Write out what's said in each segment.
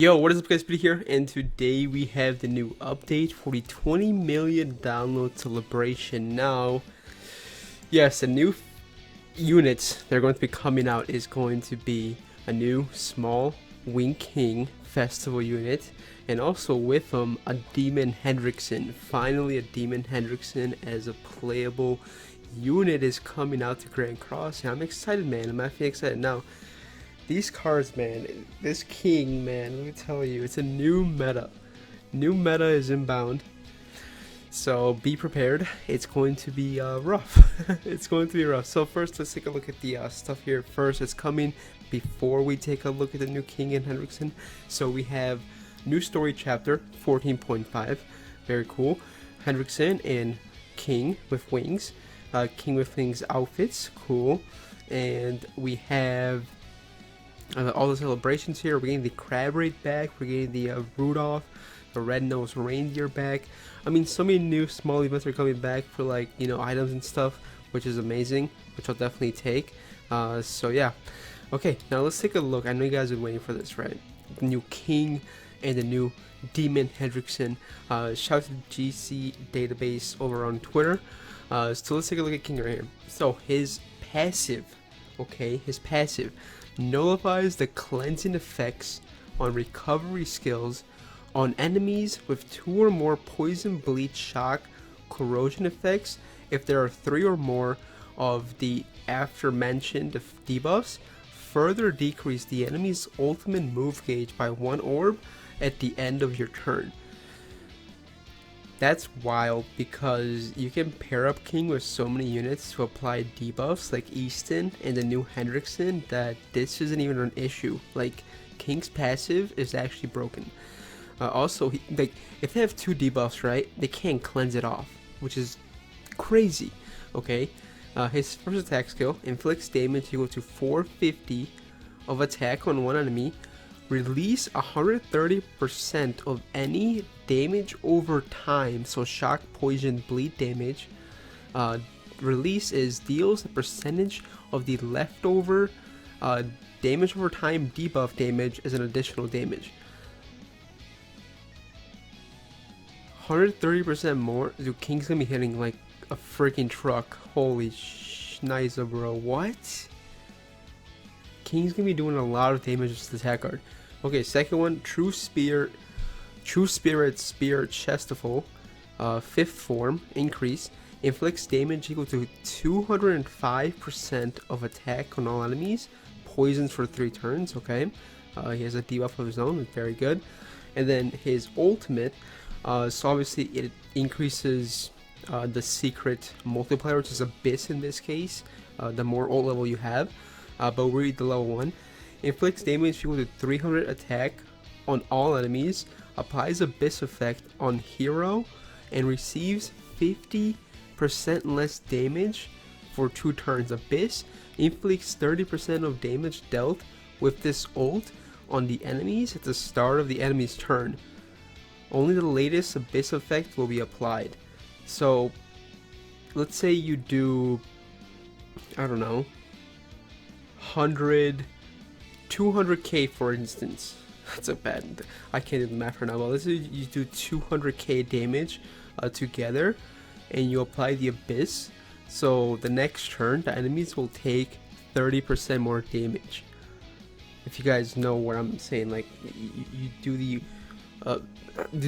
Yo, what is up guys, Peter here, and today we have the new update for the 20 million download celebration. Now, yes, the new units that are going to be coming out is going to be a new small Wing King festival unit, and also with them a Demon Hendrickson. Finally, a Demon Hendrickson as a playable unit is coming out to Grand Cross, and I'm excited, man. I'm actually excited. Now, these cards, man, this king, man, let me tell you, it's a new meta. New meta is inbound. So be prepared. It's going to be rough. It's going to be rough. So first, let's take a look at the stuff here. First, it's coming before we take a look at the new king in Hendrickson. So we have new story chapter 14.5. Very cool. Hendrickson and king with wings. King with wings outfits. Cool. And we have all the celebrations here. We're getting the crab rate back. We're getting the Rudolph, the red-nosed reindeer back. I mean, so many new small events are coming back for, like, you know, items and stuff, which is amazing, which I'll definitely take. So yeah. Okay, now let's take a look. I know you guys are waiting for this, right? The new king and the new Demon Hendrickson. Shout out to the GC database over on Twitter. So let's take a look at King right here. So his passive, okay, his passive nullifies the cleansing effects on recovery skills on enemies with 2 or more poison, bleach, shock, corrosion effects. If there are 3 or more of the aforementioned debuffs, further decrease the enemy's ultimate move gauge by 1 orb at the end of your turn. That's wild, because you can pair up King with so many units to apply debuffs like Easton and the new Hendrickson that this isn't even an issue. Like, King's passive is actually broken. Also, like, if they have 2 debuffs, right, they can't cleanse it off, which is crazy. Okay, his first attack skill inflicts damage equal to 450 of attack on one enemy. Release 130% of any damage over time, so shock, poison, bleed damage. Release is deals a percentage of the leftover damage over time debuff damage as an additional damage. 130% more. Dude, King's gonna be hitting like a freaking truck. Holy schnizer, bro. What? King's gonna be doing a lot of damage to the attack card. Okay, second one, True Spirit Chestival, 5th form, increase, inflicts damage equal to 205% of attack on all enemies, poisons for 3 turns, okay, he has a debuff of his own, very good. And then his ultimate, so obviously it increases the secret multiplier, which is Abyss in this case, the more ult level you have, but we'll read the level 1. Inflicts damage equal to 300 attack on all enemies, applies Abyss effect on hero, and receives 50% less damage for 2 turns. Abyss inflicts 30% of damage dealt with this ult on the enemies at the start of the enemy's turn. Only the latest Abyss effect will be applied. So, let's say you do, I don't know, 200k for instance. That's a bad, I can't do the math right now, but let's say you do 200k damage together, and you apply the Abyss, so the next turn the enemies will take 30% more damage. If you guys know what I'm saying, like, you do the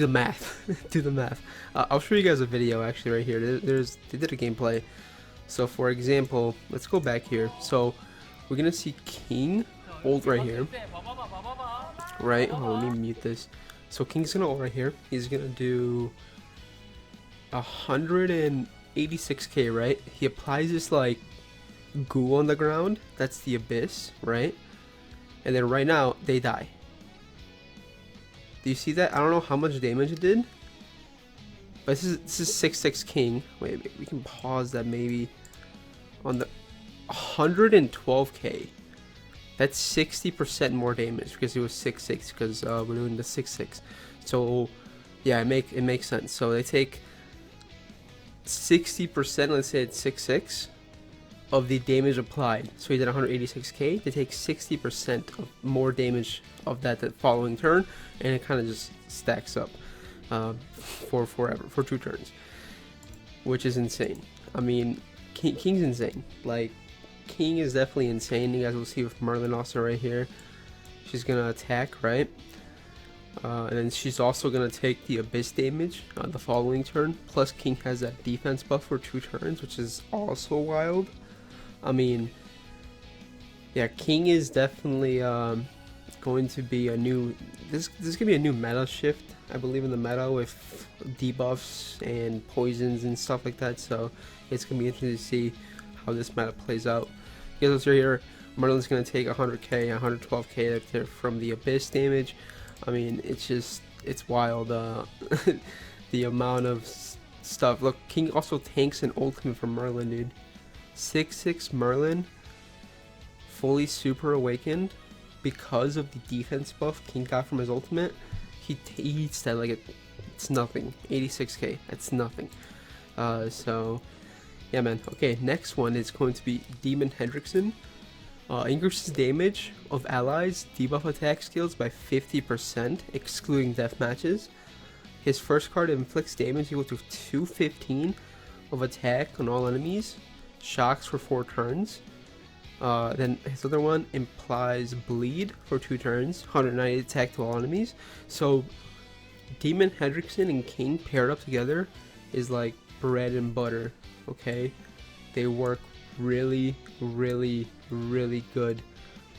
math. Do the math. I'll show you guys a video actually right here. They did a gameplay. So for example, let's go back here. So we're gonna see King ult right here, right? Oh, let me mute this. So King's gonna ult right here. He's gonna do 186k, right? He applies this like goo on the ground. That's the Abyss, right? And then right now they die. Do you see that? I don't know how much damage it did, but this is 6/6 King. Wait, we can pause that maybe on the 112k. That's 60% more damage because it was 6/6, because we're doing the 6/6. So yeah, it makes sense. So they take 60%. Let's say it's 6/6. of the damage applied. So he's at 186k to take 60% of more damage of that the following turn, and it kind of just stacks up for forever, for 2 turns, which is insane. I mean, King's insane. Like, King is definitely insane. You guys will see with Merlin also right here. She's gonna attack, right? And then she's also gonna take the abyss damage on the following turn. Plus, King has that defense buff for 2 turns, which is also wild. I mean, yeah, King is definitely going to be a new. This is gonna be a new meta shift, I believe, in the meta with debuffs and poisons and stuff like that. So it's gonna be interesting to see how this meta plays out. You guys are here. Merlin's gonna take 100k, 112k from the abyss damage. I mean, it's wild. The amount of stuff. Look, King also tanks an ultimate from Merlin, dude. 6/6 Merlin, fully super awakened because of the defense buff King got from his ultimate. He eats that like it's nothing. 86k, that's nothing. So yeah, man. Okay, next one is going to be Demon Hendrickson. Increases damage of allies debuff attack skills by 50%, excluding death matches. His first card inflicts damage equal to 215 of attack on all enemies. Shocks for 4 turns. Then his other one implies bleed for 2 turns, 190 attack to all enemies. So Demon Hendrickson and King paired up together is like bread and butter. Okay, they work really good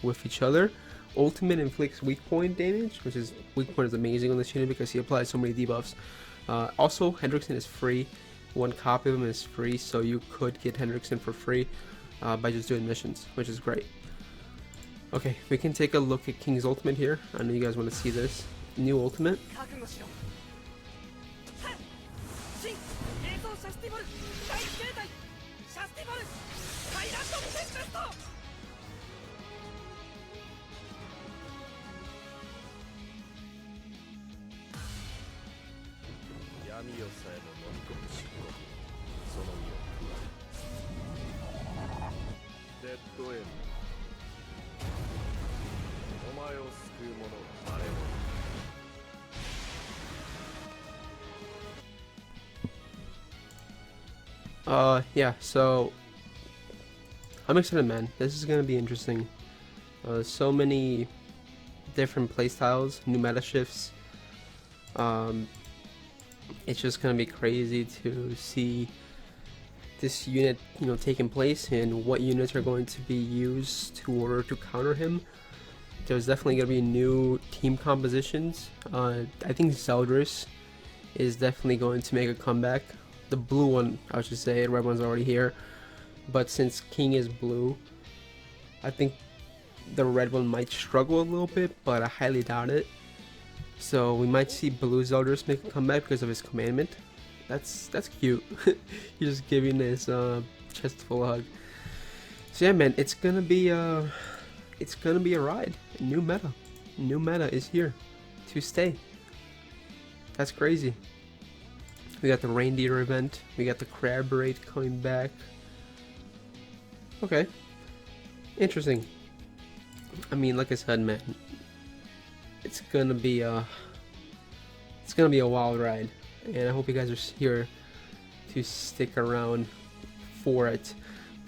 with each other. Ultimate inflicts weak point damage, which is weak point is amazing on this unit because he applies so many debuffs. Also, Hendrickson is free. 1 copy of him is free, so you could get Hendrickson for free by just doing missions, which is great. Okay, we can take a look at King's ultimate here. I know you guys want to see this new ultimate. Yeah, so I'm excited, man. This is gonna be interesting. So many different playstyles, new meta shifts. It's just gonna be crazy to see this unit, you know, taking place and what units are going to be used to order to counter him. There's definitely gonna be new team compositions. I think Zeldris is definitely going to make a comeback. The blue one, I should say, the red one's already here. But since King is blue, I think the red one might struggle a little bit, but I highly doubt it. So we might see blue Zeldris make a comeback because of his commandment. That's cute. He's just giving his chestful hug. So yeah, man, it's gonna be a ride. New meta is here to stay. That's crazy. We got the reindeer event. We got the crab raid coming back. Okay, interesting. I mean, like I said, man, it's gonna be a wild ride, and I hope you guys are here to stick around for it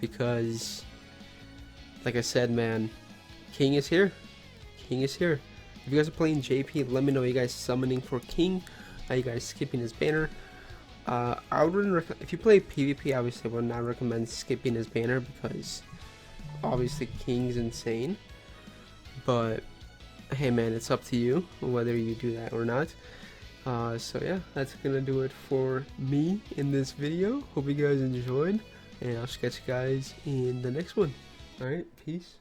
because, like I said, man, King is here. King is here. If you guys are playing JP, let me know. You guys summoning for King? Are you guys skipping his banner? I wouldn't if you play PvP, obviously I would not recommend skipping his banner because obviously King's insane. But hey, man, it's up to you whether you do that or not. So yeah, that's gonna do it for me in this video. Hope you guys enjoyed, and I'll catch you guys in the next one. Alright, peace.